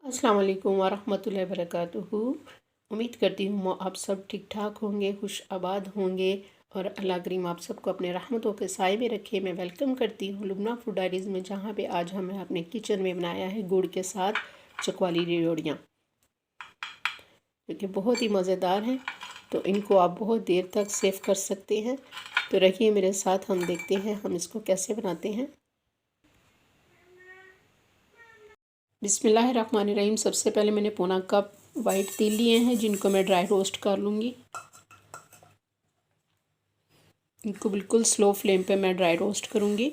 अस्सलाम वालेकुम वरहमतुल्लाहि वबरकातुहू। उम्मीद करती हूँ आप सब ठीक ठाक होंगे, खुश आबाद होंगे और अल्लाह करीम आप सबको अपने रहमतों के साए में रखे। मैं वेलकम करती हूँ लुबना फूड डायरीज़ में, जहाँ पे आज हमने अपने किचन में बनाया है गुड़ के साथ चकवाली रियोड़ियाँ, जो कि बहुत ही मज़ेदार हैं। तो इनको आप बहुत देर तक सेव कर सकते हैं। तो रहिए मेरे साथ, हम देखते हैं हम इसको कैसे बनाते हैं। बिस्मिल्लाहिर्रहमानिर्रहीम। सबसे पहले मैंने पौना कप वाइट तिल लिए हैं, जिनको मैं ड्राई रोस्ट कर लूँगी। इनको बिल्कुल स्लो फ्लेम पे मैं ड्राई रोस्ट करूँगी।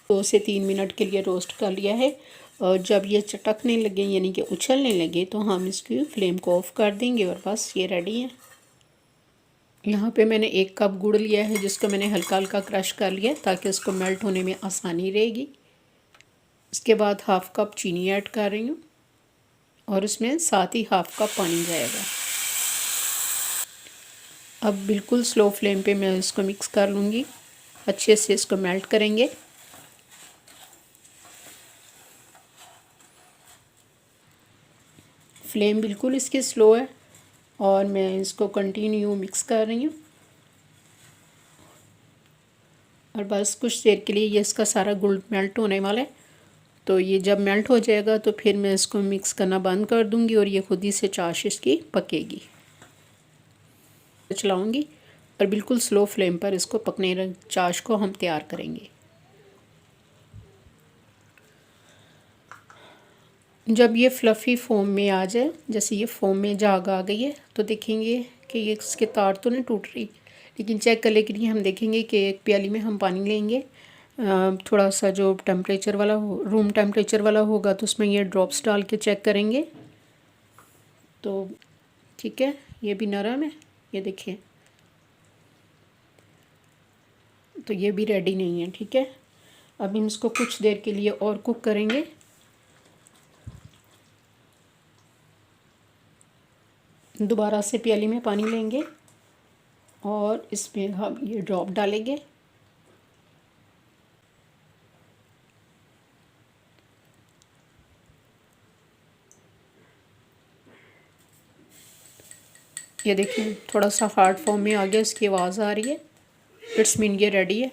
दो से 3 मिनट के लिए रोस्ट कर लिया है। और जब ये चटकने लगे यानी कि उछलने लगे तो हम इसकी फ्लेम को ऑफ कर देंगे और बस ये रेडी है। यहाँ पे मैंने 1 कप गुड़ लिया है, जिसको मैंने हल्का हल्का क्रश कर लिया ताकि उसको मेल्ट होने में आसानी रहेगी। इसके बाद हाफ़ कप चीनी ऐड कर रही हूँ और उसमें साथ ही हाफ़ कप पानी जाएगा। अब बिल्कुल स्लो फ्लेम पे मैं इसको मिक्स कर लूँगी, अच्छे से इसको मेल्ट करेंगे। फ्लेम बिल्कुल इसकी स्लो है और मैं इसको कंटिन्यू मिक्स कर रही हूँ। और बस कुछ देर के लिए ये इसका सारा गुड़ मेल्ट होने वाला है। तो ये जब मेल्ट हो जाएगा तो फिर मैं इसको मिक्स करना बंद कर दूँगी और ये खुद ही से चाश इसकी पकेगी। चलाऊँगी और बिल्कुल स्लो फ्लेम पर इसको पकने चाश को हम तैयार करेंगे। जब ये फ्लफ़ी फोम में आ जाए, जैसे ये फोम में झाग आ गई है, तो देखेंगे कि ये इसके तार तो नहीं टूट रही। लेकिन चेक करने के लिए हम देखेंगे कि एक प्याली में हम पानी लेंगे, थोड़ा सा जो टेम्परेचर वाला हो, रूम टेम्परेचर वाला होगा, तो उसमें ये ड्रॉप्स डाल के चेक करेंगे। तो ठीक है, ये भी नरम है, ये देखिए। तो ये भी रेडी नहीं है, ठीक है। अब हम इसको कुछ देर के लिए और कुक करेंगे। दोबारा से प्याली में पानी लेंगे और इसमें हम ये ड्रॉप डालेंगे। ये देखिए थोड़ा सा हार्ड फॉर्म में आ गया, इसकी आवाज़ आ रही है। इट्स मीन ये रेडी है।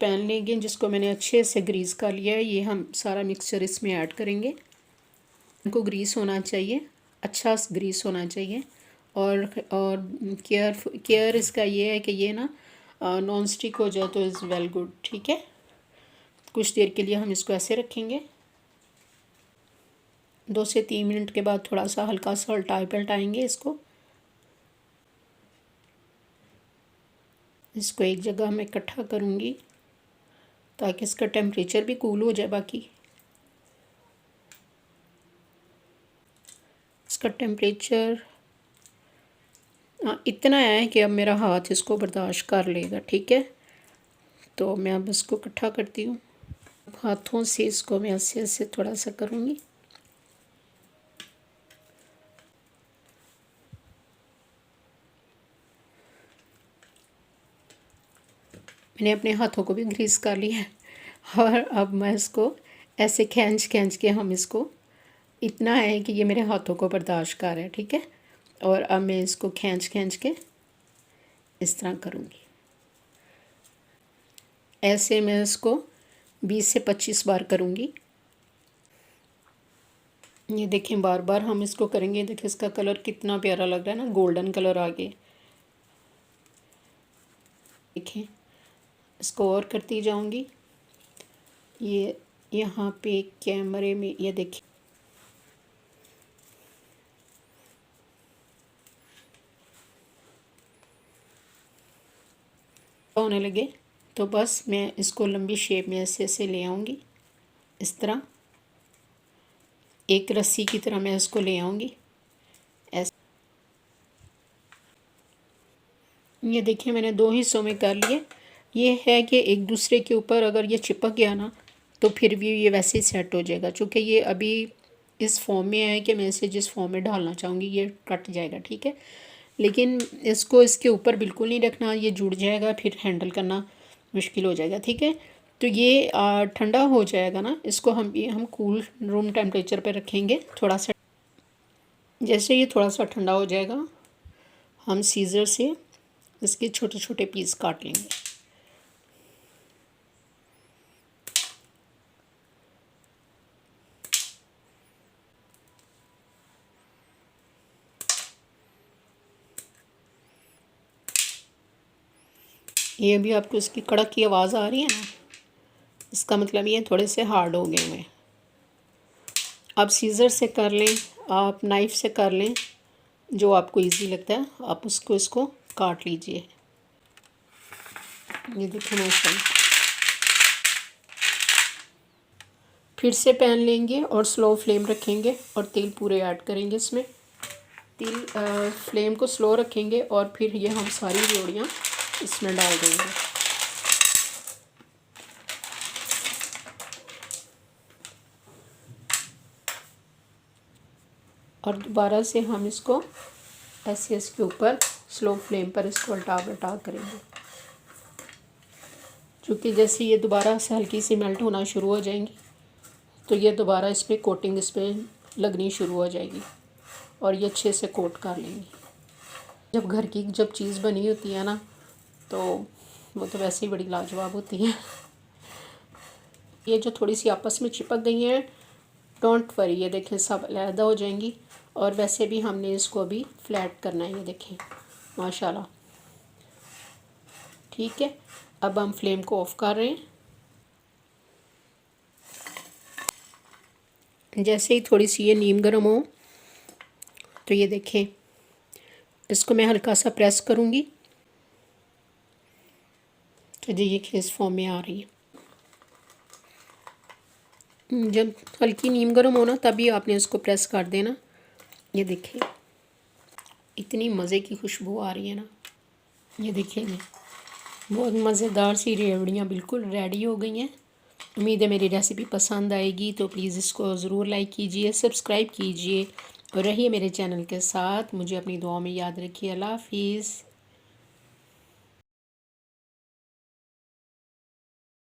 पैन लेंगे जिसको मैंने अच्छे से ग्रीस कर लिया है। ये हम सारा मिक्सचर इसमें ऐड करेंगे। इनको ग्रीस होना चाहिए, अच्छा ग्रीस होना चाहिए। और केयर इसका ये है कि ये ना नॉन स्टिक हो जाए तो इज़ वेल गुड, ठीक है। कुछ देर के लिए हम इसको ऐसे रखेंगे। 2 से 3 मिनट के बाद थोड़ा सा हल्का सा पलटाएंगे इसको। इसको एक जगह मैं इकट्ठा करूँगी ताकि इसका टेम्परेचर भी कूल हो जाए। बाकी इसका टेम्परेचर इतना है कि अब मेरा हाथ इसको बर्दाश्त कर लेगा, ठीक है। तो मैं अब इसको इकट्ठा करती हूँ। हाथों से इसको मैं ऐसे ऐसे थोड़ा सा करूँगी। मैंने अपने हाथों को भी ग्रीस कर लिया है और अब मैं इसको ऐसे खींच खींच के हम इसको, इतना है कि ये मेरे हाथों को बर्दाश्त कर रहा है, ठीक है। और अब मैं इसको खींच खींच के इस तरह करूँगी। ऐसे मैं इसको 20 से 25 बार करूँगी। ये देखें बार बार हम इसको करेंगे। देखिए इसका कलर कितना प्यारा लग रहा है ना, गोल्डन कलर आ गया। देखें इसको और करती जाऊँगी। ये यहाँ पे कैमरे में ये देखिए होने लगे, तो बस मैं इसको लंबी शेप में ऐसे ऐसे ले आऊँगी। इस तरह एक रस्सी की तरह मैं इसको ले आऊँगी ऐसे। ये देखिए मैंने 2 हिस्सों में कर लिए। ये है कि एक दूसरे के ऊपर अगर ये चिपक गया ना तो फिर भी ये वैसे ही सेट हो जाएगा। चूँकि ये अभी इस फॉर्म में है कि मैं इसे जिस फॉर्म में डालना चाहूँगी ये कट जाएगा, ठीक है। लेकिन इसको इसके ऊपर बिल्कुल नहीं रखना, ये जुड़ जाएगा, फिर हैंडल करना मुश्किल हो जाएगा। ठीक है, तो ये ठंडा हो जाएगा ना, इसको हम कूल रूम टेम्परेचर पे रखेंगे थोड़ा सा। जैसे ये थोड़ा सा ठंडा हो जाएगा, हम सीज़र से इसके छोटे छोटे पीस काट लेंगे। ये भी आपको इसकी कड़क की आवाज़ आ रही है ना, इसका मतलब ये थोड़े से हार्ड हो गए हुए। आप सीज़र से कर लें, आप नाइफ़ से कर लें, जो आपको इजी लगता है आप इसको काट लीजिए। ये देखो माशाल्लाह। फिर से पैन लेंगे और स्लो फ्लेम रखेंगे और तेल पूरे ऐड करेंगे इसमें। तेल फ्लेम को स्लो रखेंगे और फिर ये हम सारी जोड़ियाँ इसमें डाल देंगे। और दोबारा से हम इसको ऐसे इसके ऊपर स्लो फ्लेम पर इसको उल्टा पलटा करेंगे, क्योंकि जैसे ये दोबारा से हल्की सी मेल्ट होना शुरू हो जाएंगी तो ये दोबारा इस पर कोटिंग इस पर लगनी शुरू हो जाएगी और ये अच्छे से कोट कर लेंगे। जब घर की चीज़ बनी होती है ना, तो वो तो वैसे ही बड़ी लाजवाब होती है। ये जो थोड़ी सी आपस में चिपक गई हैं, डोंट वरी, ये देखें सब अलहदा हो जाएंगी। और वैसे भी हमने इसको अभी फ्लैट करना है, ये देखें माशाल्लाह। ठीक है, अब हम फ्लेम को ऑफ कर रहे हैं। जैसे ही थोड़ी सी ये नीम गर्म हो तो ये देखें, इसको मैं हल्का सा प्रेस करूँगी तो ये इस फॉर्म में आ रही है। जब हल्की नीम गर्म हो ना, तभी आपने इसको प्रेस कर देना। ये देखिए इतनी मज़े की खुशबू आ रही है ना, ये देखिए जी, बहुत मज़ेदार सी रेवड़ियाँ बिल्कुल रेडी हो गई हैं। उम्मीद है मेरी रेसिपी पसंद आएगी, तो प्लीज़ इसको ज़रूर लाइक कीजिए, सब्सक्राइब कीजिए और रहिए मेरे चैनल के साथ। मुझे अपनी दुआ में याद रखिए। अल्लाह हाफिज़।